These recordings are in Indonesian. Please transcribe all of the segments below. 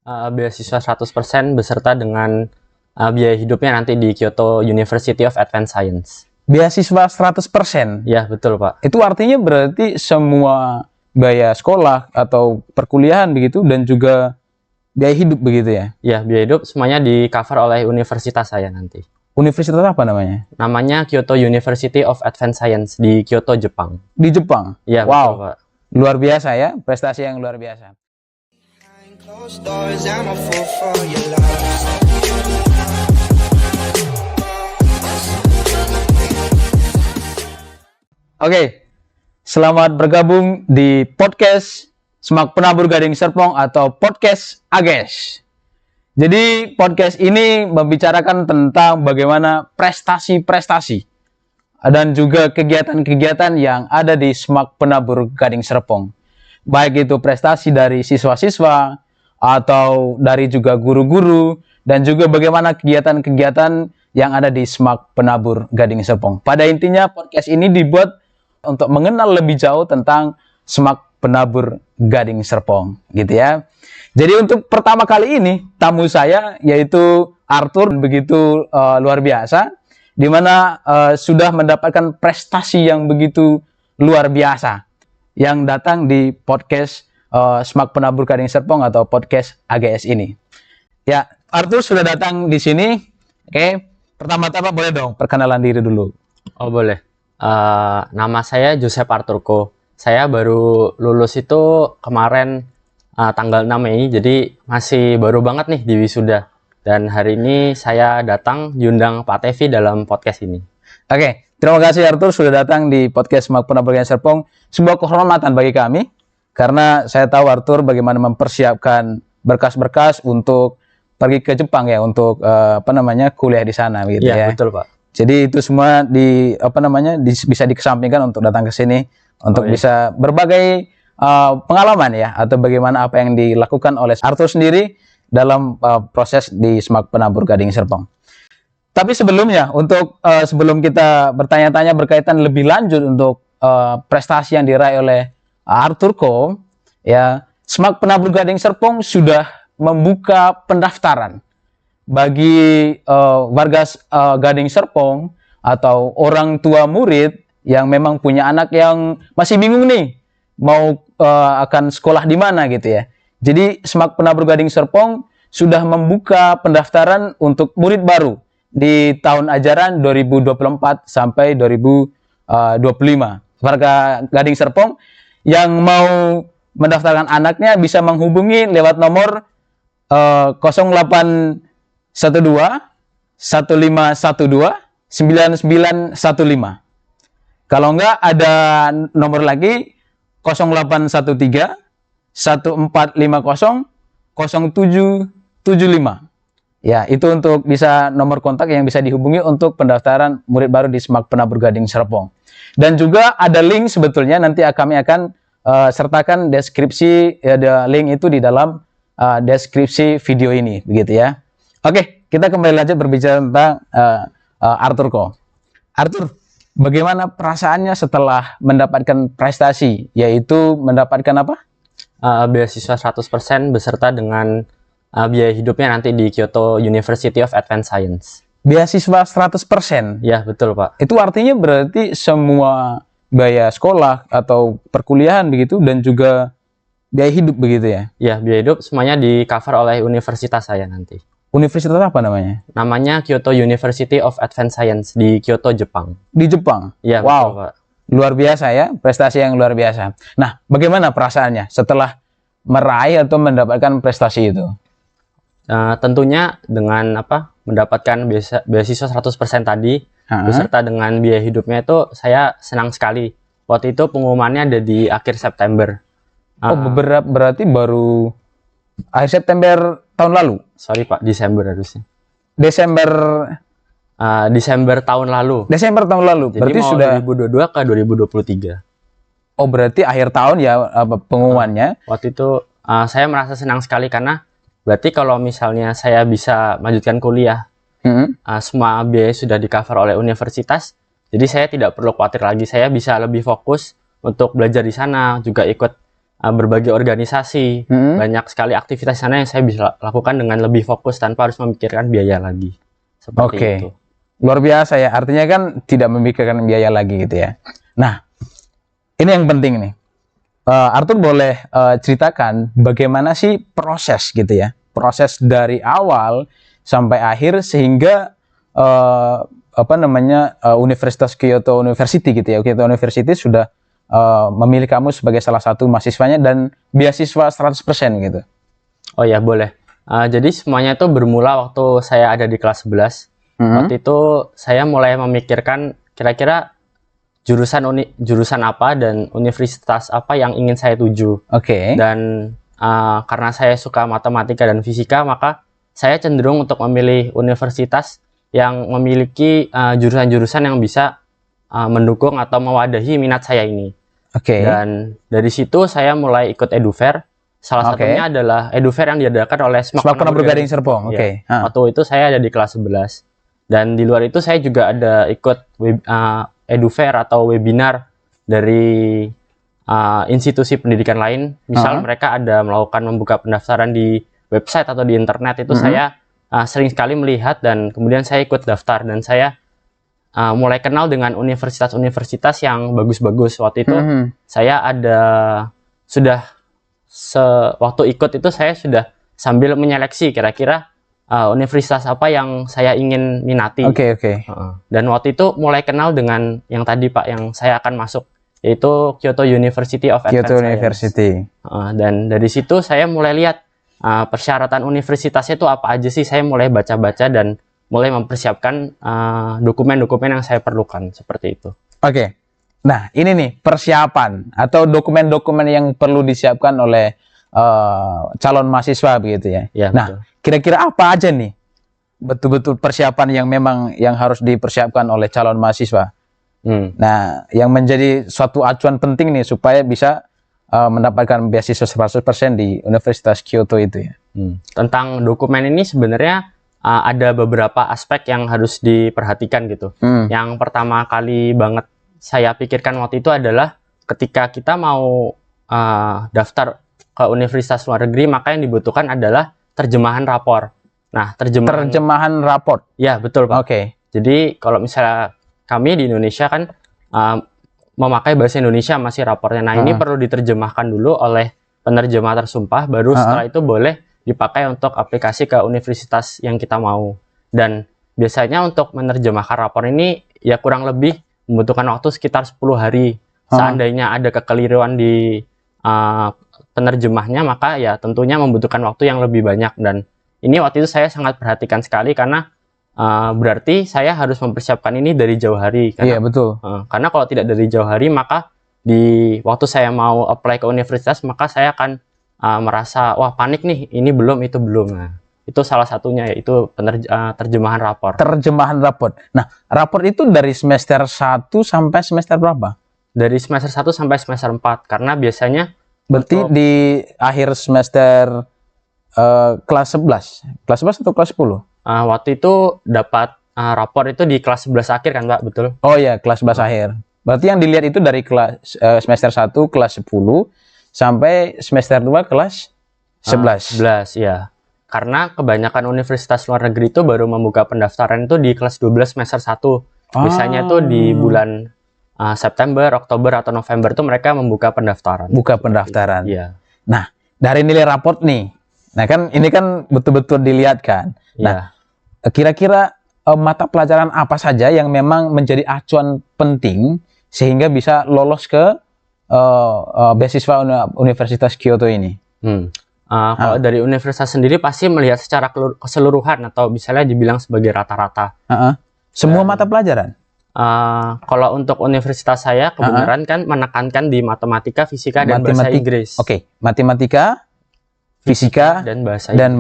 Beasiswa 100% beserta dengan biaya hidupnya nanti di Kyoto University of Advanced Science. Beasiswa 100%? Ya, betul Pak. Itu artinya berarti semua biaya sekolah atau perkuliahan begitu dan juga biaya hidup begitu ya? Ya, biaya hidup semuanya di cover oleh universitas saya nanti. Universitas apa namanya? Namanya Kyoto University of Advanced Science di Kyoto, Jepang. Di Jepang? Ya, wow, betul Pak. Luar biasa ya, prestasi yang luar biasa. Oke, selamat bergabung di podcast Semak Penabur Gading Serpong atau podcast AGES. Jadi podcast ini membicarakan tentang bagaimana prestasi-prestasi dan juga kegiatan-kegiatan yang ada di Semak Penabur Gading Serpong. Baik itu prestasi dari siswa-siswa atau dari juga guru-guru dan juga bagaimana kegiatan-kegiatan yang ada di Semak Penabur Gading Serpong. Pada intinya podcast ini dibuat untuk mengenal lebih jauh tentang Semak Penabur Gading Serpong, gitu ya. Jadi untuk pertama kali ini tamu saya yaitu Arthur, begitu luar biasa, di mana sudah mendapatkan prestasi yang begitu luar biasa yang datang di podcast Semak Penabur Gading Serpong atau podcast AGS ini. Ya, Arthur sudah datang di sini. Oke, pertama-tama boleh dong perkenalan diri dulu. Oh boleh. Nama saya Joseph Arturko. Saya baru lulus itu kemarin tanggal 6 Mei, jadi masih baru banget nih di wisuda. Dan hari ini saya datang diundang Pak Tevi dalam podcast ini. Oke, terima kasih Arthur sudah datang di podcast Semak Penabur Gading Serpong. Sebuah kehormatan bagi kami, karena saya tahu Arthur bagaimana mempersiapkan berkas-berkas untuk pergi ke Jepang ya, untuk kuliah di sana gitu ya. Iya, betul Pak. Jadi itu semua bisa dikesampingkan untuk datang ke sini untuk bisa berbagai pengalaman ya, atau bagaimana apa yang dilakukan oleh Arthur sendiri dalam proses di Semak Penabur Gading Serpong. Tapi sebelumnya, sebelum kita bertanya-tanya berkaitan lebih lanjut untuk prestasi yang diraih oleh Arthurko, ya, Semak Penabur Gading Serpong sudah membuka pendaftaran bagi warga Gading Serpong atau orang tua murid yang memang punya anak yang masih bingung nih mau akan sekolah di mana gitu ya. Jadi Semak Penabur Gading Serpong sudah membuka pendaftaran untuk murid baru di tahun ajaran 2024 sampai 2025. Warga Gading Serpong yang mau mendaftarkan anaknya bisa menghubungi lewat nomor 0812 1512 9915. Kalau enggak ada nomor lagi 0813 1450 0775. Ya, itu untuk bisa nomor kontak yang bisa dihubungi untuk pendaftaran murid baru di Semak Penabur Gading Serpong. Dan juga ada link sebetulnya, nanti kami akan sertakan deskripsi link itu di dalam deskripsi video ini, begitu ya. Oke, kita kembali lanjut berbicara tentang Arthurko. Arthur, bagaimana perasaannya setelah mendapatkan prestasi, yaitu mendapatkan apa? Beasiswa 100% beserta dengan biaya hidupnya nanti di Kyoto University of Advanced Science. Beasiswa 100%? Ya, betul Pak. Itu artinya berarti semua biaya sekolah atau perkuliahan begitu dan juga biaya hidup begitu ya? Ya, biaya hidup semuanya di cover oleh universitas saya nanti. Universitas apa namanya? Namanya Kyoto University of Advanced Science di Kyoto, Jepang. Di Jepang? Ya, wow, betul Pak. Luar biasa ya, prestasi yang luar biasa. Nah, bagaimana perasaannya setelah meraih atau mendapatkan prestasi itu? Tentunya dengan mendapatkan beasiswa 100% tadi, beserta dengan biaya hidupnya itu saya senang sekali. Waktu itu pengumumannya ada di akhir September. Berarti baru akhir September tahun lalu? Sorry Pak, Desember harusnya. Desember tahun lalu. Desember tahun lalu. Jadi berarti mau sudah 2022 ke 2023. Oh, berarti akhir tahun ya pengumumannya. Waktu itu saya merasa senang sekali karena berarti kalau misalnya saya bisa melanjutkan kuliah, semua biaya sudah di cover oleh universitas. Jadi saya tidak perlu khawatir lagi, saya bisa lebih fokus untuk belajar di sana, juga ikut berbagai organisasi, banyak sekali aktivitas sana yang saya bisa lakukan dengan lebih fokus tanpa harus memikirkan biaya lagi. Seperti itu. Luar biasa ya, artinya kan tidak memikirkan biaya lagi gitu ya. Nah, ini yang penting nih. Arthur boleh ceritakan bagaimana sih proses gitu ya, proses dari awal sampai akhir sehingga Universitas Kyoto University gitu ya, Kyoto University sudah memilih kamu sebagai salah satu mahasiswanya dan beasiswa 100% gitu. Oh ya, boleh. Jadi semuanya itu bermula waktu saya ada di kelas 11. Waktu itu saya mulai memikirkan kira-kira jurusan apa dan universitas apa yang ingin saya tuju. Dan karena saya suka matematika dan fisika, maka saya cenderung untuk memilih universitas yang memiliki jurusan-jurusan yang bisa mendukung atau mewadahi minat saya ini. Dan dari situ saya mulai ikut Edufair. Salah satunya adalah Edufair yang diadakan oleh SMAK Penabur Gading Serpong. Waktu itu saya ada di kelas 11. Dan di luar itu saya juga ada ikut Edufair atau webinar dari institusi pendidikan lain. Misal mereka ada melakukan membuka pendaftaran di website atau di internet, itu saya sering sekali melihat dan kemudian saya ikut daftar dan saya mulai kenal dengan universitas-universitas yang bagus-bagus. Waktu itu saya waktu ikut itu saya sudah sambil menyeleksi kira-kira universitas apa yang saya ingin minati. Dan waktu itu mulai kenal dengan yang tadi Pak, yang saya akan masuk, yaitu Kyoto University of Advanced Science. Dan dari situ saya mulai lihat persyaratan universitasnya itu apa aja sih. Saya mulai baca-baca dan mulai mempersiapkan dokumen-dokumen yang saya perlukan, seperti itu. Nah, ini nih persiapan atau dokumen-dokumen yang perlu disiapkan oleh calon mahasiswa begitu ya. Nah, kira-kira apa aja nih betul-betul persiapan yang memang yang harus dipersiapkan oleh calon mahasiswa? Nah, yang menjadi suatu acuan penting nih supaya bisa mendapatkan beasiswa 100% di Universitas Kyoto itu ya. Tentang dokumen ini sebenarnya ada beberapa aspek yang harus diperhatikan gitu. Yang pertama kali banget saya pikirkan waktu itu adalah ketika kita mau daftar ke universitas luar negeri, maka yang dibutuhkan adalah terjemahan rapor. Nah, terjemahan rapor. Ya, betul Pak. Jadi kalau misalnya kami di Indonesia kan memakai bahasa Indonesia masih rapornya. Nah, ini perlu diterjemahkan dulu oleh penerjemah tersumpah, baru setelah itu boleh dipakai untuk aplikasi ke universitas yang kita mau. Dan biasanya untuk menerjemahkan rapor ini ya kurang lebih membutuhkan waktu sekitar 10 hari. Seandainya ada kekeliruan di penerjemahnya, maka ya tentunya membutuhkan waktu yang lebih banyak. Dan ini waktu itu saya sangat perhatikan sekali karena berarti saya harus mempersiapkan ini dari jauh hari. Iya, betul. Karena kalau tidak dari jauh hari, maka di waktu saya mau apply ke universitas, maka saya akan merasa wah panik nih, ini belum, itu belum. Nah, itu salah satunya, yaitu terjemahan rapor. Terjemahan rapor. Nah, rapor itu dari semester 1 sampai semester berapa? Dari semester 1 sampai semester 4, karena biasanya berarti di akhir semester kelas 11. Kelas 11 atau kelas 10? Waktu itu dapat rapor itu di kelas 11 akhir kan Pak, betul? Oh ya, kelas 11 akhir. Berarti yang dilihat itu dari kelas semester 1 kelas 10 sampai semester 2 kelas 11. 11 ya. Karena kebanyakan universitas luar negeri itu baru membuka pendaftaran itu di kelas 12 semester 1. Biasanya itu di bulan September, Oktober atau November itu mereka membuka pendaftaran. Buka pendaftaran. Iya. Nah, dari nilai raport nih. Nah, kan ini kan betul-betul dilihat kan. Nah, kira-kira mata pelajaran apa saja yang memang menjadi acuan penting sehingga bisa lolos ke beasiswa Universitas Kyoto ini? Kalau dari universitas sendiri pasti melihat secara keseluruhan atau misalnya dibilang sebagai rata-rata. Semua mata pelajaran? Kalau untuk universitas saya kebenaran kan menekankan di matematika, fisika, dan bahasa Inggris. Matematika, fisika, dan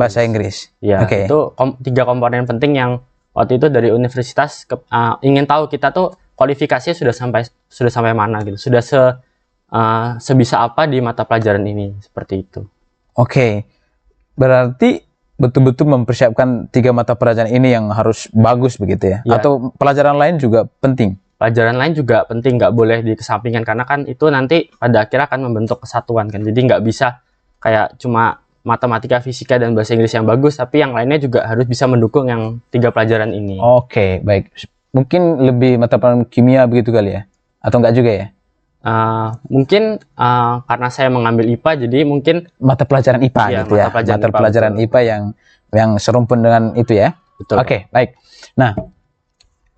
bahasa Inggris. Ya, itu 3 komponen penting yang waktu itu dari universitas ingin tahu kita tuh kualifikasinya sudah sampai mana gitu. Sudah sebisa apa di mata pelajaran ini, seperti itu. Berarti betul-betul mempersiapkan 3 mata pelajaran ini yang harus bagus begitu ya? Atau pelajaran lain juga penting? pelajaran lain juga penting, nggak boleh dikesampingkan karena kan itu nanti pada akhirnya akan membentuk kesatuan kan. Jadi nggak bisa kayak cuma matematika, fisika, dan bahasa Inggris yang bagus, tapi yang lainnya juga harus bisa mendukung yang 3 pelajaran ini. Oke, baik. Mungkin lebih mata pelajaran kimia begitu kali ya? Atau enggak juga ya? Mungkin karena saya mengambil IPA, jadi mungkin Mata pelajaran IPA Iya, gitu ya? mata pelajaran Mata IPA, pelajaran betul. IPA yang serumpun dengan itu ya? betul. Oke, baik. Nah,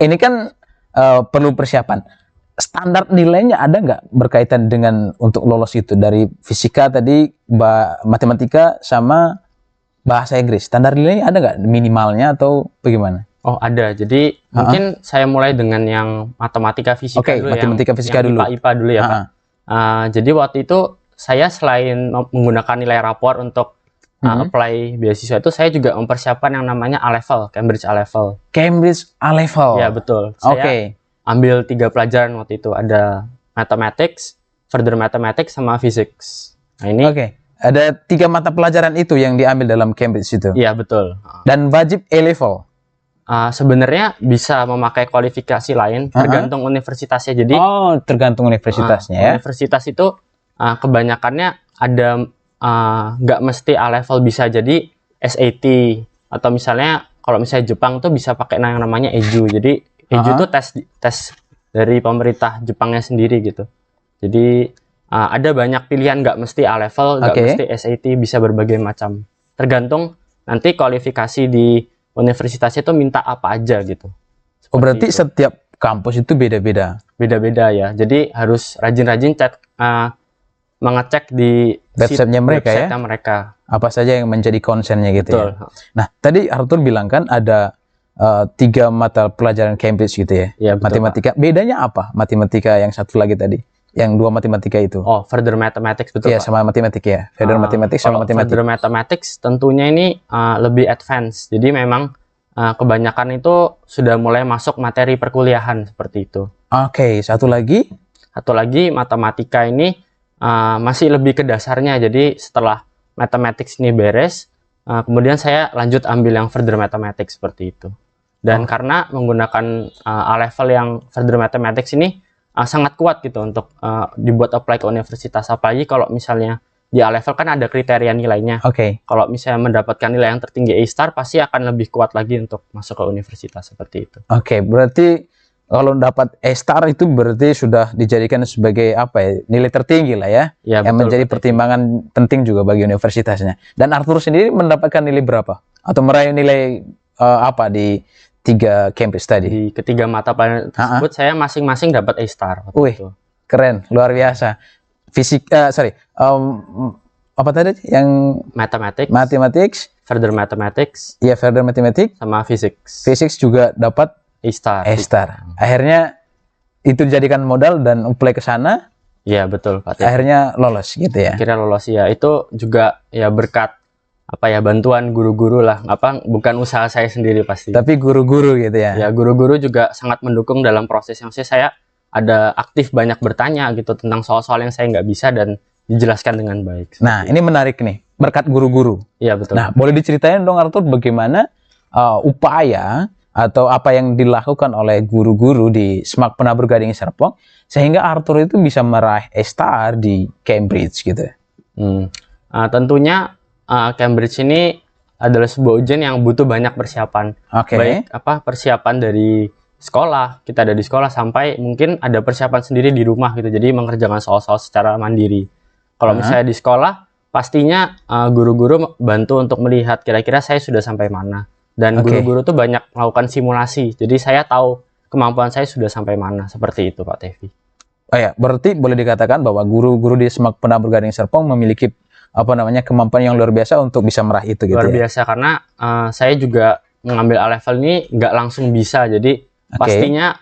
ini kan perlu persiapan. Standar nilainya ada nggak berkaitan dengan untuk lolos itu? Dari fisika tadi, matematika, sama bahasa Inggris. Standar nilainya ada nggak minimalnya atau bagaimana? Oh, ada. Jadi mungkin saya mulai dengan yang matematika, fisika Oke, dulu, matematika, fisika dulu. IPA dulu ya, Pak. Jadi waktu itu saya selain menggunakan nilai rapor untuk apply beasiswa itu, saya juga mempersiapkan yang namanya A-level, Cambridge A-level. Cambridge A-level. Ya, betul. Oke. Saya ambil 3 pelajaran waktu itu. Ada mathematics, further mathematics, sama physics. Nah, ini Oke. Ada 3 mata pelajaran itu yang diambil dalam Cambridge itu. iya betul. Dan wajib A-level. Sebenarnya bisa memakai kualifikasi lain, tergantung universitasnya. Jadi Tergantung universitasnya ya. universitas itu kebanyakannya ada nggak mesti A-level, bisa jadi SAT, atau misalnya kalau misalnya Jepang tuh bisa pakai yang namanya EJU. Jadi EJU tuh tes dari pemerintah Jepangnya sendiri gitu. Jadi ada banyak pilihan, nggak mesti A-level, nggak mesti SAT, bisa berbagai macam. Tergantung nanti kualifikasi di universitasnya itu minta apa aja gitu. Berarti setiap kampus itu beda-beda. Beda-beda ya. Jadi harus rajin-rajin mengecek di websitenya mereka ya. Mereka. Apa saja yang menjadi concernnya gitu. Betul. Ya. Nah, tadi Arthur bilang kan ada 3 mata pelajaran Cambridge gitu ya. Ya, betul, matematika. Pak. Bedanya apa? Matematika yang satu lagi tadi. Yang 2 matematika itu. Oh, further mathematics, betul. Iya, sama matematika ya. Further mathematics sama matematika. Further mathematics tentunya ini lebih advance. Jadi memang kebanyakan itu sudah mulai masuk materi perkuliahan seperti itu. Oke, satu lagi matematika ini masih lebih ke dasarnya. Jadi setelah mathematics ini beres, kemudian saya lanjut ambil yang further mathematics seperti itu. Dan karena menggunakan A-level yang further mathematics ini sangat kuat gitu untuk dibuat apply ke universitas. Apalagi kalau misalnya di A-level kan ada kriteria nilainya. Kalau misalnya mendapatkan nilai yang tertinggi A-star, pasti akan lebih kuat lagi untuk masuk ke universitas seperti itu. Berarti kalau dapat A-star itu berarti sudah dijadikan sebagai apa ya, nilai tertinggi lah ya, yang betul, menjadi pertimbangan penting juga bagi universitasnya. Dan Arthur sendiri mendapatkan nilai berapa? Atau meraih nilai apa di 3 Cambridge tadi? Di ketiga mata pelajaran tersebut saya masing-masing dapat A-star. Wih, keren, luar biasa. Apa tadi yang mathematics, further mathematics, ya further mathematics, sama physics. Physics juga dapat A-star. Akhirnya itu dijadikan modal dan apply ke sana. Iya, betul, Pak. Akhirnya lolos gitu ya. Akhirnya lolos ya. Itu juga ya berkat bantuan guru-guru lah. Bukan usaha saya sendiri pasti. Tapi guru-guru gitu ya. Ya, guru-guru juga sangat mendukung dalam proses yang saya ada aktif banyak bertanya gitu tentang soal-soal yang saya nggak bisa dan dijelaskan dengan baik. Nah, ini menarik nih. Berkat guru-guru. Iya, betul. Nah, boleh diceritain dong Arthur bagaimana upaya atau apa yang dilakukan oleh guru-guru di SMAK Penabur Gading Serpong sehingga Arthur itu bisa meraih A-star di Cambridge gitu. Tentunya Cambridge ini adalah sebuah ujian yang butuh banyak persiapan. Baik persiapan dari sekolah, kita ada di sekolah, sampai mungkin ada persiapan sendiri di rumah gitu. Jadi mengerjakan soal-soal secara mandiri. Kalau misalnya di sekolah, pastinya guru-guru bantu untuk melihat kira-kira saya sudah sampai mana. Dan guru-guru tuh banyak melakukan simulasi. Jadi saya tahu kemampuan saya sudah sampai mana. Seperti itu, Pak Tevi. Berarti boleh dikatakan bahwa guru-guru di SMAK Penabur Gading Serpong memiliki kemampuan yang luar biasa untuk bisa meraih itu gitu. Luar biasa karena saya juga mengambil A-level ini nggak langsung bisa. Jadi pastinya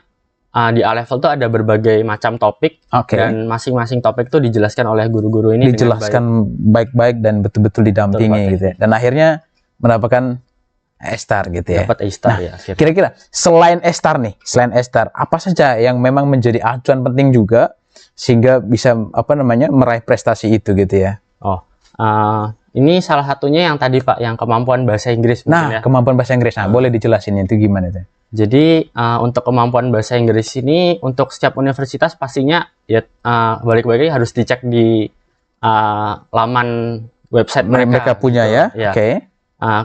di A-level tuh ada berbagai macam topik dan masing-masing topik tuh dijelaskan oleh guru-guru ini. Dijelaskan baik-baik dan betul-betul didampingi gitu ya. Dan akhirnya mendapatkan A-star gitu ya. Dapat A-star ya. Kira-kira selain A-star nih, apa saja yang memang menjadi acuan penting juga sehingga bisa meraih prestasi itu gitu ya? Ini salah satunya yang tadi Pak, yang kemampuan bahasa Inggris. Kemampuan bahasa Inggris. Boleh dijelasin itu gimana tuh? Jadi untuk kemampuan bahasa Inggris ini untuk setiap universitas pastinya ya balik-balik harus dicek di laman website Mereka punya gitu. ya. Ya. Oke.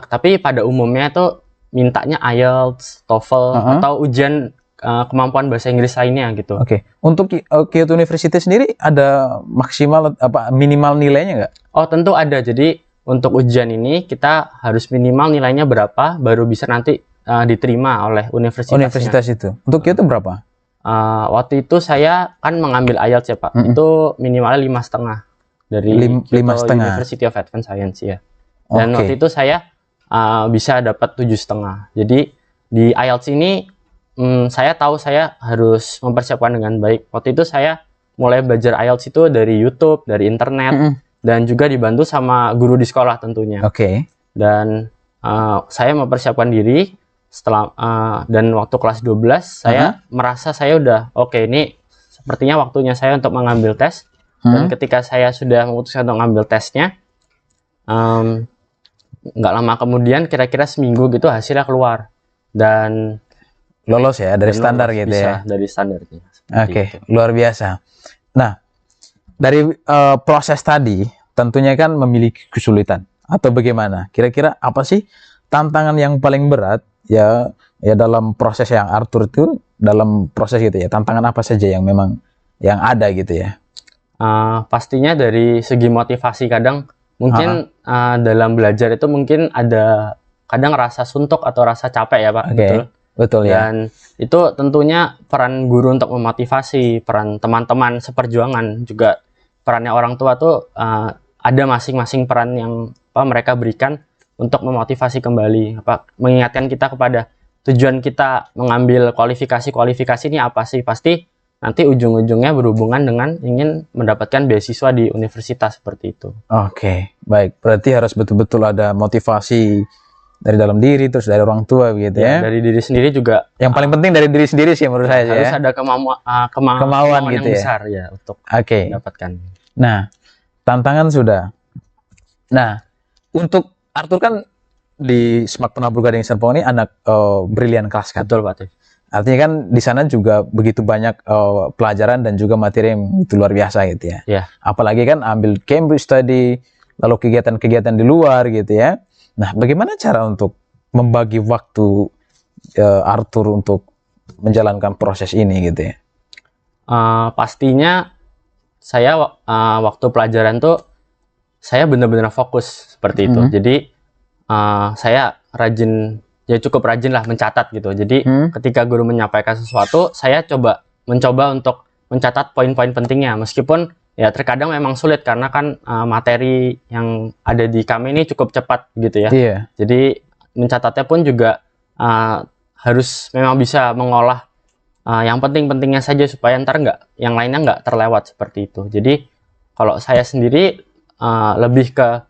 Tapi pada umumnya tuh mintanya IELTS, TOEFL atau ujian kemampuan bahasa Inggris lainnya gitu. Oke. Untuk Kyoto University sendiri ada maksimal apa minimal nilainya nggak? Oh, tentu ada. Jadi untuk ujian ini kita harus minimal nilainya berapa baru bisa nanti diterima oleh universitasnya. Universitas itu. Untuk Kyoto berapa? Waktu itu saya kan mengambil IELTS ya Pak. Itu minimalnya 5,5 dari Kyoto 5,5. University of Advanced Science ya. Dan Oke. waktu itu saya bisa dapat 7,5. Jadi di IELTS ini saya tahu saya harus mempersiapkan dengan baik. Waktu itu saya mulai belajar IELTS itu dari YouTube, dari internet, dan juga dibantu sama guru di sekolah tentunya. Oke. Dan saya mempersiapkan diri setelah dan waktu kelas 12 saya merasa saya udah oke, ini sepertinya waktunya saya untuk mengambil tes. Dan ketika saya sudah memutuskan untuk mengambil tesnya, nggak lama kemudian kira-kira seminggu gitu hasilnya keluar dan Lolos ya dari dan standar lolos, gitu bisa ya. dari standarnya. Oke, luar biasa. Nah, dari proses tadi tentunya kan memiliki kesulitan atau bagaimana? Kira-kira apa sih tantangan yang paling berat ya dalam proses yang Arthur itu dalam proses gitu ya? Tantangan apa saja yang memang yang ada gitu ya? Pastinya dari segi motivasi kadang mungkin dalam belajar itu mungkin ada kadang rasa suntuk atau rasa capek ya Pak. Oke. Betul ya. Dan itu tentunya peran guru untuk memotivasi, peran teman-teman seperjuangan, juga perannya orang tua tuh ada masing-masing peran yang mereka berikan untuk memotivasi kembali, mengingatkan kita kepada tujuan kita mengambil kualifikasi ini apa sih. Pasti nanti ujung-ujungnya berhubungan dengan ingin mendapatkan beasiswa di universitas seperti itu. Oke, baik. Berarti harus betul-betul ada motivasi dari dalam diri, terus dari orang tua gitu ya. Dari diri sendiri juga. Yang paling penting dari diri sendiri sih menurut saya harus ya. ada kemauan gitu yang ya. besar ya untuk mendapatkan. Nah, tantangan sudah. Nah, untuk Arthur kan di Semak Penabur Gading Serpong ini anak brilian kelas kan. Betul Pak. Artinya kan di sana juga begitu banyak pelajaran dan juga materi yang itu luar biasa gitu ya. Yeah. Apalagi kan ambil Cambridge Study, lalu kegiatan-kegiatan di luar gitu ya. Nah, bagaimana cara untuk membagi waktu Arthur untuk menjalankan proses ini gitu ya? Pastinya saya waktu pelajaran tuh saya benar-benar fokus seperti itu. Jadi saya cukup rajin lah mencatat gitu. Jadi ketika guru menyampaikan sesuatu, saya mencoba untuk mencatat poin-poin pentingnya. Meskipun ya terkadang memang sulit karena kan materi yang ada di kami ini cukup cepat gitu ya. Iya. Jadi mencatatnya pun juga harus memang bisa mengolah yang penting-pentingnya saja supaya ntar yang lainnya nggak terlewat seperti itu. Jadi kalau saya sendiri lebih ke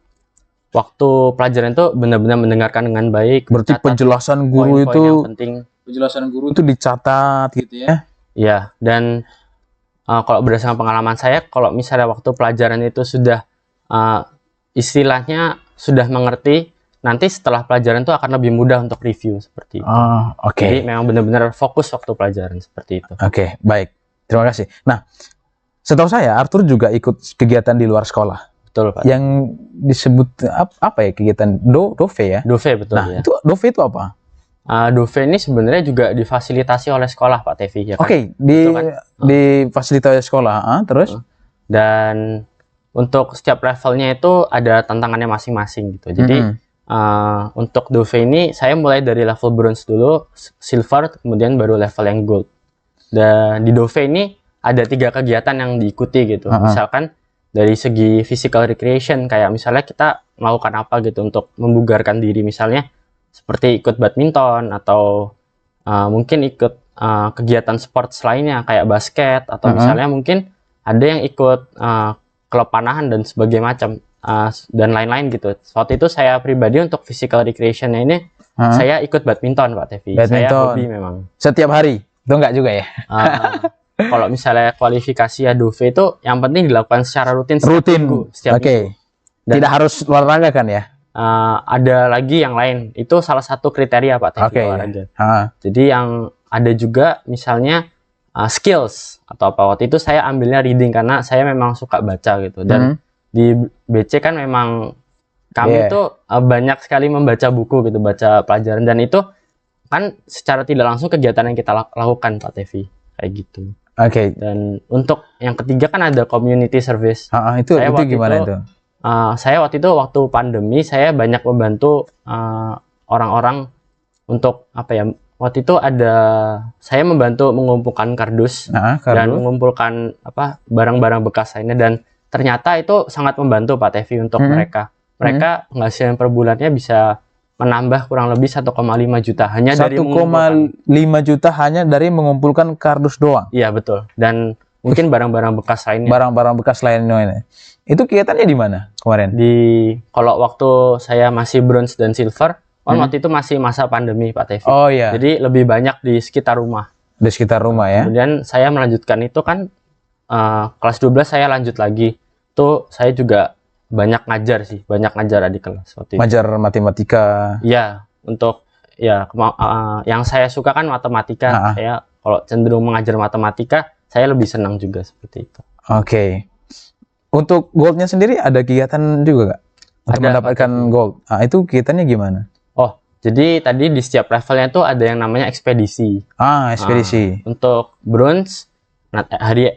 waktu pelajaran itu benar-benar mendengarkan dengan baik. Berarti penjelasan guru poin-poin itu yang penting. Penjelasan guru itu dicatat gitu ya. Iya, dan kalau berdasarkan pengalaman saya, kalau misalnya waktu pelajaran itu sudah istilahnya sudah mengerti, nanti setelah pelajaran itu akan lebih mudah untuk review seperti itu. Oke. Jadi memang benar-benar fokus waktu pelajaran seperti itu. Oke, baik. Terima kasih. Nah, setahu saya Arthur juga ikut kegiatan di luar sekolah. Betul Pak. Yang disebut apa ya kegiatan Dove ya? Dove betul nah, ya. itu Dove itu apa? Dove ini sebenarnya juga difasilitasi oleh sekolah Pak Tevi ya kan? Oke, difasilitasi sekolah, terus? Dan untuk setiap levelnya itu ada tantangannya masing-masing gitu. Jadi untuk Dove ini saya mulai dari level bronze dulu, silver, kemudian baru level yang gold. Dan di Dove ini ada 3 kegiatan yang diikuti gitu. Misalkan dari segi physical recreation, kayak misalnya kita melakukan apa gitu untuk membugarkan diri, misalnya seperti ikut badminton atau mungkin ikut kegiatan sport lainnya kayak basket atau misalnya mungkin ada yang ikut klub panahan dan sebagainya macam dan lain-lain gitu. Waktu itu saya pribadi untuk physical recreation-nya ini saya ikut badminton Pak Tevi. Saya hobi memang. Setiap hari? Itu enggak juga ya? Kalau misalnya kualifikasi Dove itu yang penting dilakukan secara rutin setiap minggu. Oke. Tidak harus olahraga kan ya? ada lagi yang lain. Itu salah satu kriteria Pak Tevi Oke. olahraga. Ah, Jadi yang ada juga misalnya skills atau apa. Waktu itu saya ambilnya reading karena saya memang suka baca gitu. Dan di BC kan memang kami Yeah. tuh banyak sekali membaca buku gitu, baca pelajaran, dan itu kan secara tidak langsung kegiatan yang kita lakukan Pak Tevi kayak gitu. Oke. Dan untuk yang ketiga kan ada community service. Itu Saya waktu gimana itu, itu? Saya waktu itu waktu pandemi saya banyak membantu orang-orang untuk apa ya? Waktu itu saya membantu mengumpulkan kardus dan Kardus. mengumpulkan apa barang-barang bekas lainnya, dan ternyata itu sangat membantu Pak Tevi untuk mereka. Mereka penghasilan per bulannya bisa menambah kurang lebih 1,5 juta hanya dari 1,5 juta hanya dari mengumpulkan kardus doang. Iya betul. Dan mungkin barang-barang bekas lainnya. Barang-barang bekas lainnya. Itu kegiatannya di mana kemarin? Kalau waktu saya masih bronze dan silver, waktu itu masih masa pandemi Pak Tevi. Oh iya. Jadi lebih banyak di sekitar rumah. Di sekitar rumah ya. Kemudian saya melanjutkan itu kan kelas 12 saya lanjut lagi. Tuh saya juga banyak ngajar sih, banyak ngajar di kelas waktu itu. Ngajar matematika. Iya, untuk ya yang saya suka kan matematika. Saya kalau cenderung mengajar matematika, saya lebih senang juga seperti itu. Oke. Untuk goldnya sendiri ada kegiatan juga nggak? Untuk mendapatkan gold. Itu kegiatannya gimana? Oh, jadi tadi di setiap levelnya tuh ada yang namanya ekspedisi. Ekspedisi. Untuk bronze, hari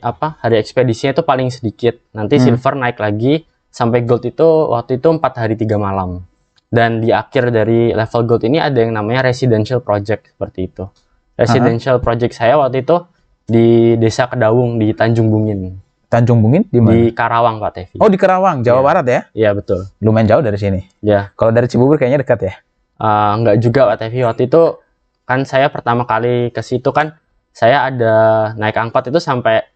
ekspedisinya itu paling sedikit. Nanti silver naik lagi sampai gold itu waktu itu 4 hari 3 malam. Dan di akhir dari level gold ini ada yang namanya residential project seperti itu. Residential project saya waktu itu di Desa Kedawung di Tanjung Bungin. Tanjung Bungin di mana? Di Karawang Pak Tevi. Oh, di Karawang, Jawa Barat ya? Iya betul. Lumayan jauh dari sini. Ya. Kalau dari Cibubur kayaknya dekat ya? Enggak juga Pak Tevi. Waktu itu kan saya pertama kali ke situ kan saya ada naik angkot itu sampai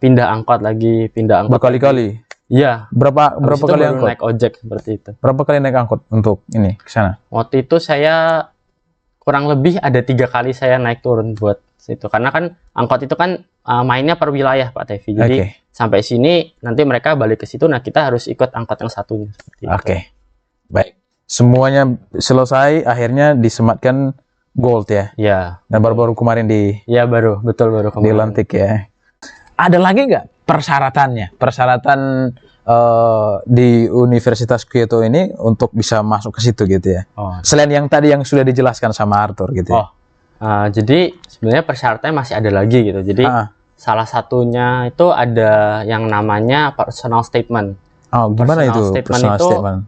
pindah angkot lagi, pindah angkot. Berkali-kali. Iya. Berapa kali angkot? Naik ojek seperti itu. Berapa kali naik angkot untuk ini ke sana? Waktu itu saya kurang lebih ada 3 kali saya naik turun buat situ. Karena kan angkot itu kan mainnya per wilayah Pak Tevi. Jadi sampai sini nanti mereka balik ke situ. Nah kita harus ikut angkot yang satunya. Oke. Baik. Semuanya selesai. Akhirnya disematkan gold ya? Iya. Dan baru-baru kemarin Iya baru kemarin. Dilantik ya. Ada lagi nggak persyaratannya? Persyaratan di Universitas Kyoto ini untuk bisa masuk ke situ gitu ya? Selain yang tadi yang sudah dijelaskan sama Arthur gitu ya? Jadi sebenarnya persyaratannya masih ada lagi gitu. Jadi salah satunya itu ada yang namanya personal statement. Gimana itu personal statement?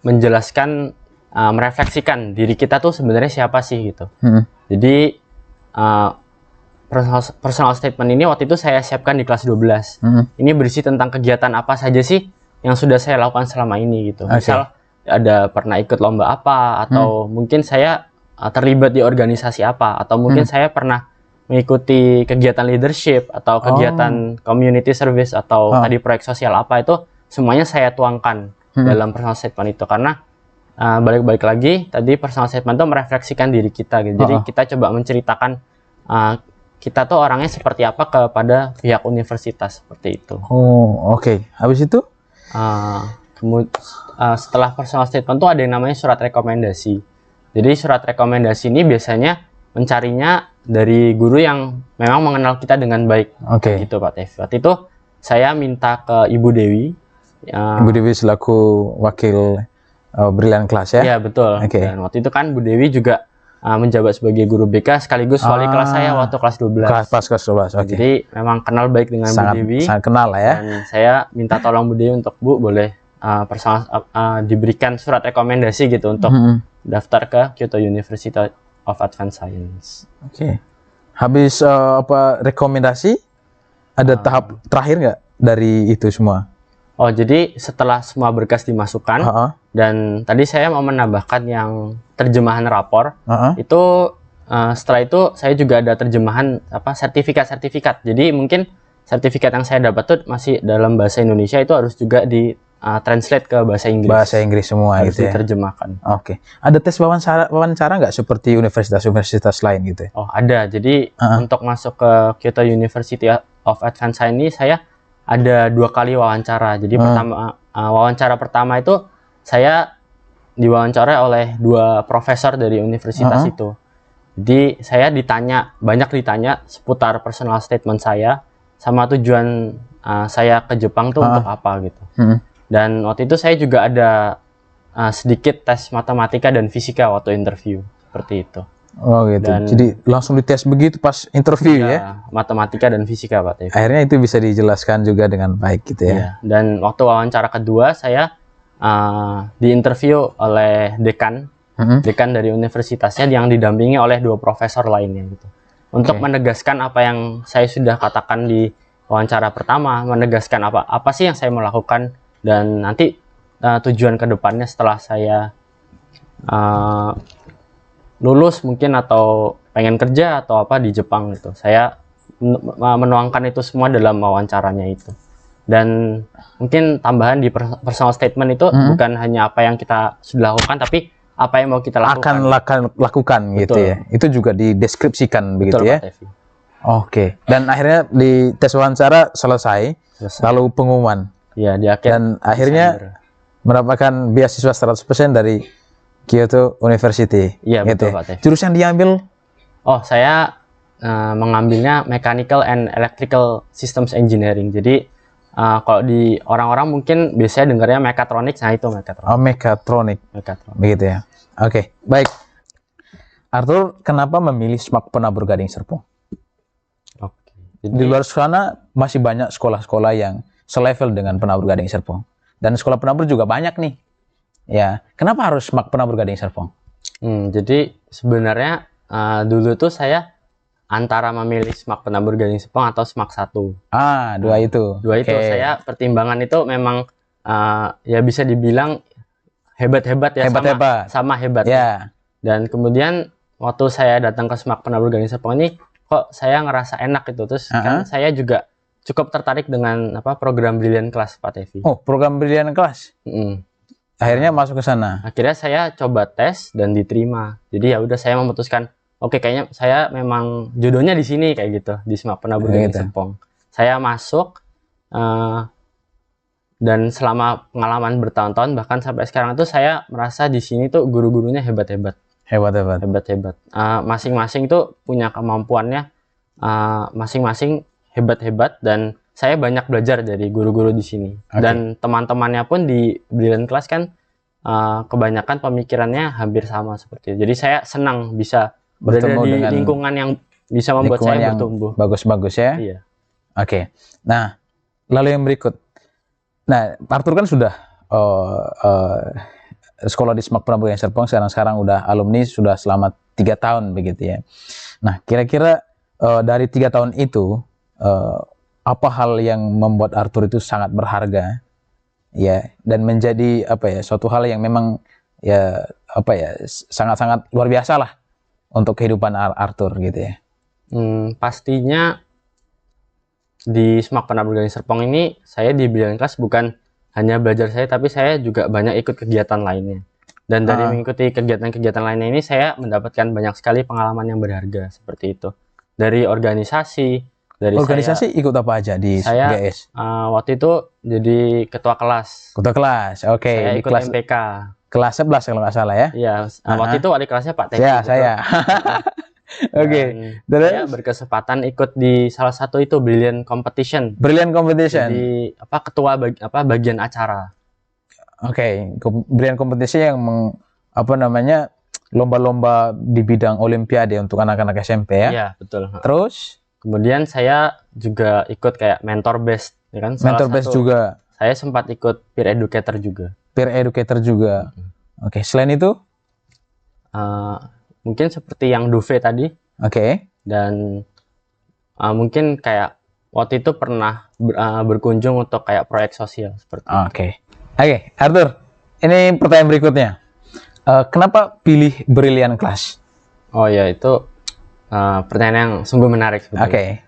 Menjelaskan, merefleksikan diri kita tuh sebenarnya siapa sih gitu. Jadi personal statement ini waktu itu saya siapkan di kelas 12. Ini berisi tentang kegiatan apa saja sih yang sudah saya lakukan selama ini gitu. Misal ada pernah ikut lomba apa, atau mungkin saya terlibat di organisasi apa, atau mungkin saya pernah mengikuti kegiatan leadership atau kegiatan community service atau tadi proyek sosial apa, itu semuanya saya tuangkan dalam personal statement itu. Karena balik-balik lagi tadi personal statement itu merefleksikan diri kita gitu. Jadi kita coba menceritakan kita tuh orangnya seperti apa kepada pihak universitas seperti itu. Oke. Habis itu? Setelah personal statement tuh ada yang namanya surat rekomendasi. Jadi surat rekomendasi ini biasanya mencarinya dari guru yang memang mengenal kita dengan baik. Gitu Pak Tevi. Waktu itu saya minta ke Ibu Dewi. Ibu Dewi selaku wakil Brilliant Class ya? Iya betul. Dan waktu itu kan Bu Dewi juga menjabat sebagai guru BK sekaligus wali kelas saya waktu kelas 12. Kelas 12. Jadi memang kenal baik dengan Bu Dewi. Sangat kenal lah ya. Dan saya minta tolong Bu Dewi untuk Bu boleh diberikan surat rekomendasi gitu untuk daftar ke Kyoto University of Advanced Science. Habis rekomendasi ada tahap terakhir nggak dari itu semua? Jadi setelah semua berkas dimasukkan, dan tadi saya mau menambahkan yang terjemahan rapor, itu setelah itu saya juga ada terjemahan sertifikat-sertifikat. Jadi mungkin sertifikat yang saya dapat tuh masih dalam bahasa Indonesia, itu harus juga di translate ke bahasa Inggris. Bahasa Inggris semua harus gitu ya. Diterjemahkan. Ada tes wawancara nggak seperti universitas-universitas lain gitu? Ada. Jadi untuk masuk ke Kyoto University of Advanced Science ini saya ada 2 kali wawancara. Jadi wawancara pertama itu saya diwawancarai oleh 2 profesor dari universitas itu. Jadi saya banyak ditanya seputar personal statement saya sama tujuan saya ke Jepang tuh untuk apa gitu. Dan waktu itu saya juga ada sedikit tes matematika dan fisika waktu interview, seperti itu. Oh gitu. Dan, jadi langsung dites begitu pas interview ya? Matematika dan fisika Pak Tevi. Akhirnya itu bisa dijelaskan juga dengan baik gitu ya? Iya. Dan waktu wawancara kedua saya diinterview oleh dekan dari universitasnya yang didampingi oleh 2 profesor lainnya gitu. Untuk menegaskan apa yang saya sudah katakan di wawancara pertama, menegaskan apa sih yang saya mau lakukan dan nanti tujuan kedepannya setelah saya lulus mungkin atau pengen kerja atau apa di Jepang gitu. Saya menuangkan itu semua dalam wawancaranya itu. Dan mungkin tambahan di personal statement itu bukan hanya apa yang kita sudah lakukan, tapi apa yang mau kita lakukan. Akan lakukan gitu ya. Itu juga dideskripsikan begitu ya. Oke. Dan akhirnya di tes wawancara selesai. Lalu pengumuman. Iya, di akhir. Dan akhirnya mendapatkan beasiswa 100% dari Kyoto University. Iya, gitu betul Pak Tevi. Jurusan diambil? Oh, saya mengambilnya Mechanical and Electrical Systems Engineering. Jadi kalau di orang-orang mungkin biasanya dengarnya mekatronik, nah itu mekatronik. Oh, mekatronik. Begitu ya. Oke, baik. Arthur, kenapa memilih SMAK Penabur Gading Serpong? Jadi, di luar sana masih banyak sekolah-sekolah yang selevel dengan Penabur Gading Serpong. Dan sekolah penabur juga banyak nih. Ya, kenapa harus SMAK Penabur Gading Serpong? Jadi sebenarnya dulu tuh saya antara memilih SMAK Penabur Gading Serpong atau SMAK 1. Dua itu. Dua itu saya pertimbangan itu memang ya bisa dibilang hebat-hebat ya, sama hebat. Ya. Dan kemudian waktu saya datang ke SMAK Penabur Gading Serpong ini kok saya ngerasa enak gitu. Terus kan saya juga cukup tertarik dengan program Brilliant Class Pak Tevi. Oh, program Brilliant Class. Akhirnya masuk ke sana. Akhirnya saya coba tes dan diterima. Jadi ya udah saya memutuskan, oke, kayaknya saya memang jodohnya di sini kayak gitu, di SMAK Penabur Gading Serpong. Saya masuk dan selama pengalaman bertahun-tahun bahkan sampai sekarang itu saya merasa di sini tuh guru-gurunya hebat-hebat. Masing-masing tuh punya kemampuannya masing-masing hebat-hebat dan saya banyak belajar dari guru-guru di sini. Dan teman-temannya pun di Brilliant Class kan kebanyakan pemikirannya hampir sama seperti itu. Jadi saya senang bisa berada di lingkungan yang bisa membuat saya bertumbuh. Bagus-bagus ya. Iya. Oke. Nah, lalu yang berikut. Nah, Arthur kan sudah sekolah di SMAK Penabur Gading Serpong, sekarang udah alumni sudah selama 3 tahun begitu ya. Nah, kira-kira dari 3 tahun itu apa hal yang membuat Arthur itu sangat berharga ya dan menjadi suatu hal yang memang sangat-sangat luar biasa lah untuk kehidupan Arthur gitu ya. Pastinya di SMAK Penabur Gading Serpong ini saya di Brilliant Class bukan hanya belajar saya, tapi saya juga banyak ikut kegiatan lainnya. Dan dari mengikuti kegiatan-kegiatan lainnya ini saya mendapatkan banyak sekali pengalaman yang berharga seperti itu. Dari organisasi, ikut apa aja di GS? Waktu itu jadi ketua kelas. Oke. Saya di ikut kelas MPK. Kelas 11 kalau nggak salah ya? Iya. Waktu itu wali kelasnya Pak Tevi. Ya, saya. Oke. Saya berkesempatan ikut di salah satu itu Brilliant Competition. Jadi ketua bagian acara. Oke. Brilliant Competition yang lomba-lomba di bidang olimpiade untuk anak-anak SMP ya? Iya, betul. Terus kemudian saya juga ikut kayak mentor best, ya kan? Mentor best juga. Saya sempat ikut peer educator juga. Oke. Selain itu? Mungkin seperti yang Dove tadi. Oke. Dan mungkin kayak waktu itu pernah berkunjung untuk kayak proyek sosial seperti itu. Oke, Arthur. Ini pertanyaan berikutnya. Kenapa pilih Brilliant Class? Oh ya, itu pertanyaan yang sungguh menarik sebetulnya.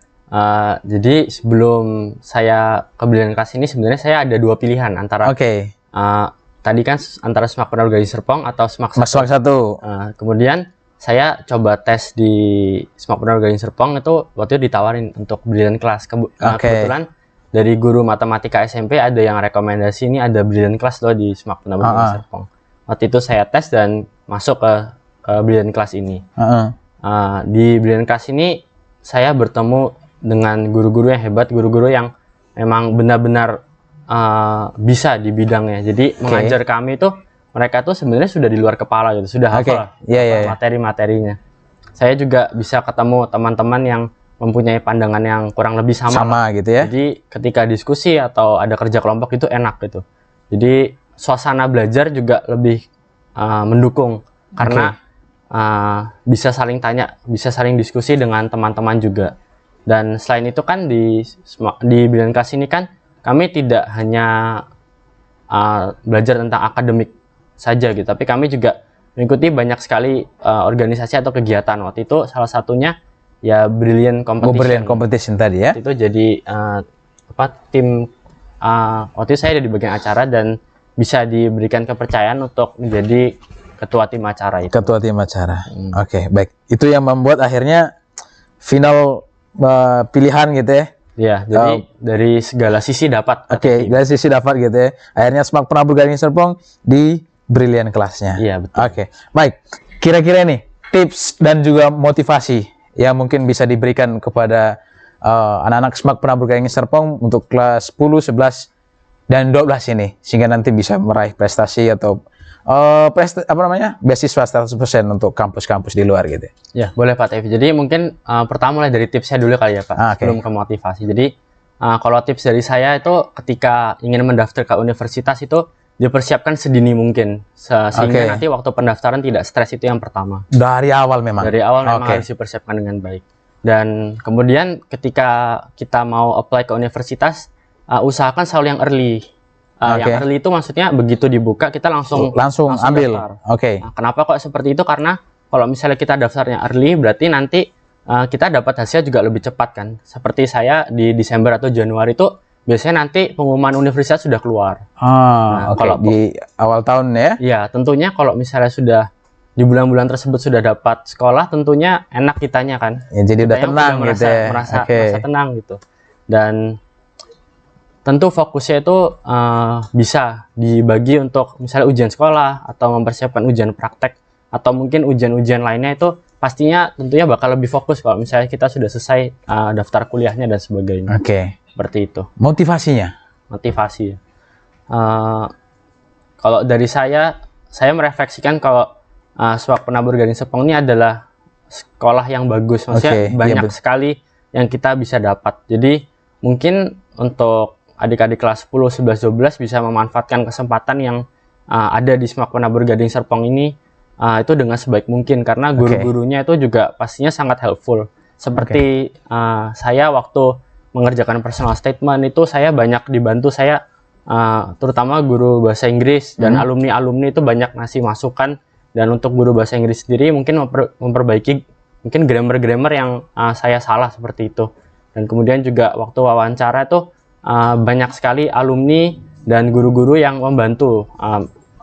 Jadi sebelum saya ke Brilliant Class ini sebenarnya saya ada 2 pilihan antara tadi kan antara SMAK Penabur Gading Serpong atau SMAK 1. Kemudian saya coba tes di SMAK Penabur Gading Serpong itu waktu itu ditawarin untuk Brilliant Class. Kebetulan dari guru matematika SMP ada yang rekomendasi ini ada Brilliant Class loh di SMAK Penabur Gading Serpong. waktu itu saya tes dan masuk ke Brilliant Class ini. Heeh. Di Brilliant Class ini saya bertemu dengan guru-guru yang hebat, guru-guru yang memang benar-benar bisa di bidangnya. Jadi mengajar kami itu mereka tuh sebenarnya sudah di luar kepala gitu, sudah hafal materi-materinya. Saya juga bisa ketemu teman-teman yang mempunyai pandangan yang kurang lebih sama gitu ya. Jadi ketika diskusi atau ada kerja kelompok itu enak gitu. Jadi suasana belajar juga lebih mendukung karena bisa saling tanya, bisa saling diskusi dengan teman-teman juga. Dan selain itu kan di Brilliant Class ini kan kami tidak hanya belajar tentang akademik saja gitu, tapi kami juga mengikuti banyak sekali organisasi atau kegiatan. Waktu itu salah satunya ya Brilliant Competition. Brilliant Competition tadi ya. Itu jadi tim waktu itu saya ada di bagian acara dan bisa diberikan kepercayaan untuk menjadi ketua tim acara itu. Ketua tim acara. Oke, baik. Itu yang membuat akhirnya final pilihan gitu ya. Ya, jadi dari segala sisi dapat. Oke, dari sisi dapat gitu ya. Akhirnya Semak Penabur Gading Serpong di Brilliant Class-nya. Iya, betul. Oke, baik. Kira-kira nih tips dan juga motivasi yang mungkin bisa diberikan kepada anak-anak Semak Penabur Gading Serpong untuk kelas 10, 11, dan 12 ini sehingga nanti bisa meraih prestasi atau beasiswa 100% untuk kampus-kampus di luar gitu. Ya, boleh Pak Tevi. Jadi mungkin pertama mulai dari tipsnya dulu kali ya Pak, sebelum ke motivasi. Jadi kalau tips dari saya itu ketika ingin mendaftar ke universitas itu dipersiapkan sedini mungkin sehingga nanti waktu pendaftaran tidak stres, itu yang pertama. Dari awal memang. Dari awal memang harus dipersiapkan dengan baik. Dan kemudian ketika kita mau apply ke universitas, usahakan selalu yang early. Yang early itu maksudnya begitu dibuka kita langsung ambil. Nah, kenapa kok seperti itu? Karena kalau misalnya kita daftarnya early, berarti nanti kita dapat hasil juga lebih cepat kan. Seperti saya di Desember atau Januari itu biasanya nanti pengumuman universitas sudah keluar. Kalau di awal tahun ya? Ya, tentunya kalau misalnya sudah di bulan-bulan tersebut sudah dapat sekolah, tentunya enak kitanya kan. Ya, jadi udah tenang gitu ya. Merasa tenang gitu. Dan tentu fokusnya itu bisa dibagi untuk misalnya ujian sekolah atau mempersiapkan ujian praktek atau mungkin ujian-ujian lainnya, itu pastinya tentunya bakal lebih fokus kalau misalnya kita sudah selesai daftar kuliahnya dan sebagainya. Seperti itu. Motivasinya? Motivasi. Kalau dari saya merefleksikan kalau Semak Penabur Gading Serpong ini adalah sekolah yang bagus. Maksudnya banyak sekali yang kita bisa dapat. Jadi mungkin untuk adik-adik kelas 10, 11, 12 bisa memanfaatkan kesempatan yang ada di Semak Penabur Gading Serpong ini itu dengan sebaik mungkin, karena guru-gurunya itu juga pastinya sangat helpful. Seperti saya waktu mengerjakan personal statement itu saya banyak dibantu, saya terutama guru bahasa Inggris dan alumni-alumni itu banyak ngasih masukan. Dan untuk guru bahasa Inggris sendiri mungkin memperbaiki mungkin grammar-grammar yang saya salah seperti itu. Dan kemudian juga waktu wawancara itu banyak sekali alumni dan guru-guru yang membantu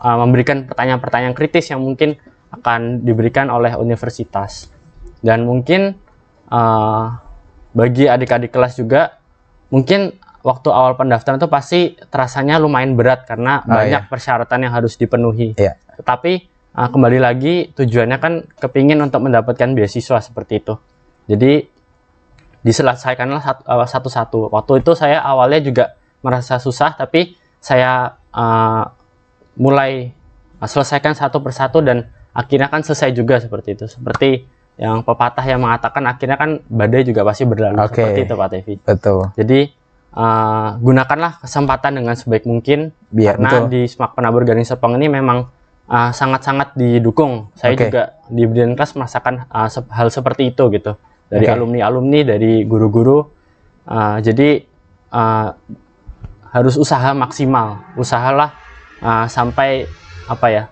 memberikan pertanyaan-pertanyaan kritis yang mungkin akan diberikan oleh universitas. Dan mungkin bagi adik-adik kelas juga mungkin waktu awal pendaftaran itu pasti terasanya lumayan berat karena banyak persyaratan yang harus dipenuhi. Tetapi kembali lagi tujuannya kan kepingin untuk mendapatkan beasiswa seperti itu. Jadi diselesaikanlah satu-satu. Waktu itu saya awalnya juga merasa susah, tapi saya mulai selesaikan satu persatu dan akhirnya kan selesai juga seperti itu. Seperti yang pepatah yang mengatakan akhirnya kan badai juga pasti berlalu. Seperti itu Pak Tevi. Betul. Jadi gunakanlah kesempatan dengan sebaik mungkin, karena di Semak Penabur Gading Serpong ini memang sangat-sangat didukung. Saya juga di Brilliant Class merasakan hal seperti itu gitu. Dari alumni-alumni, dari guru-guru. Jadi harus usaha maksimal. Usahalah sampai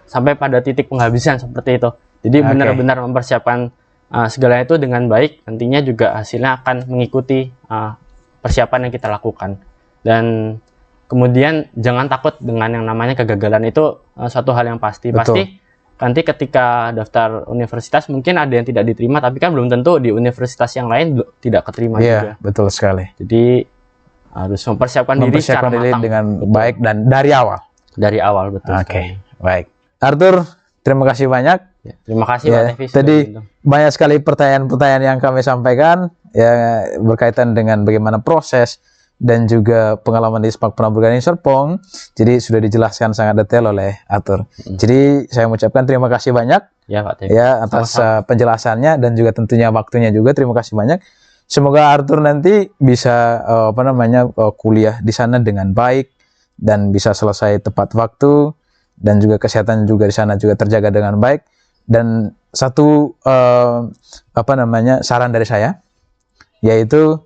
sampai pada titik penghabisan seperti itu. Jadi benar-benar mempersiapkan segalanya itu dengan baik. Nantinya juga hasilnya akan mengikuti persiapan yang kita lakukan. Dan kemudian jangan takut dengan yang namanya kegagalan, itu suatu hal yang pasti. Pasti nanti ketika daftar universitas mungkin ada yang tidak diterima, tapi kan belum tentu di universitas yang lain tidak keterima juga. Betul sekali. Jadi harus mempersiapkan diri secara matang dengan baik dan dari awal. Dari awal, betul. Baik. Arthur, terima kasih banyak. Ya, terima kasih Ya, Pak Tevi sudah tadi diundang. banyak sekali pertanyaan-pertanyaan yang kami sampaikan ya berkaitan dengan bagaimana proses dan juga pengalaman di Semak Penabur Gading Serpong. Jadi sudah dijelaskan sangat detail oleh Arthur. Jadi saya mengucapkan terima kasih banyak Ya Pak Tevi. ya atas Sama-sama. penjelasannya dan juga tentunya waktunya juga. Terima kasih banyak. Semoga Arthur nanti bisa kuliah di sana dengan baik dan bisa selesai tepat waktu dan juga kesehatan juga di sana juga terjaga dengan baik. Dan satu saran dari saya yaitu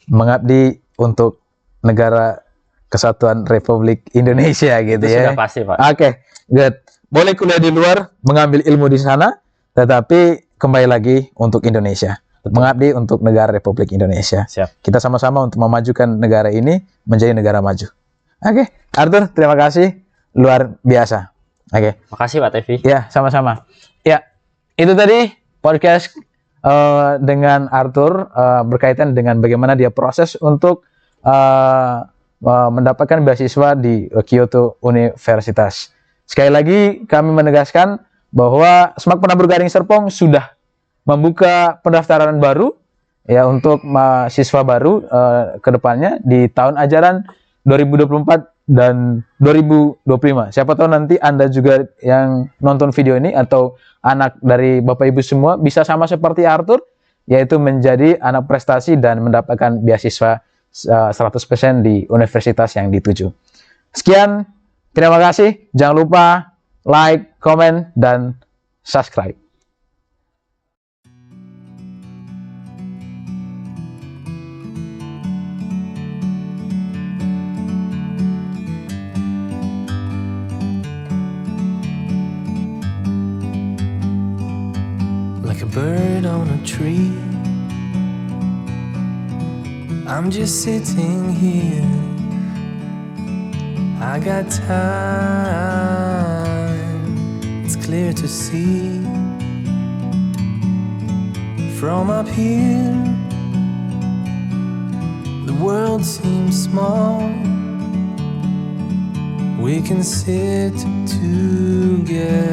mengabdi untuk negara Kesatuan Republik Indonesia gitu Itu ya. sudah pasti Pak. Oke, good. Boleh kuliah di luar, mengambil ilmu di sana, tetapi kembali lagi untuk Indonesia. Betul. Mengabdi untuk negara Republik Indonesia. Siap. Kita sama-sama untuk memajukan negara ini menjadi negara maju. Oke, Arthur, terima kasih. Luar biasa. Oke. Makasih Pak Tevi. Ya, sama-sama. Ya, itu tadi podcast dengan Arthur berkaitan dengan bagaimana dia proses untuk mendapatkan beasiswa di Kyoto Universitas. Sekali lagi kami menegaskan bahwa Semak Penabur Gading Serpong sudah membuka pendaftaran baru ya untuk mahasiswa baru ke depannya di tahun ajaran 2024 dan 2025. Siapa tahu nanti Anda juga yang nonton video ini atau anak dari Bapak Ibu semua bisa sama seperti Arthur, yaitu menjadi anak prestasi dan mendapatkan beasiswa 100% di universitas yang dituju. Sekian, terima kasih. Jangan lupa like, komen, dan subscribe. Like a bird on a tree, I'm just sitting here. I got time, it's clear to see. From up here, the world seems small. We can sit together.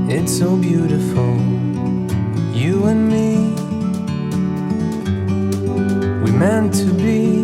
It's so beautiful, you and me. We meant to be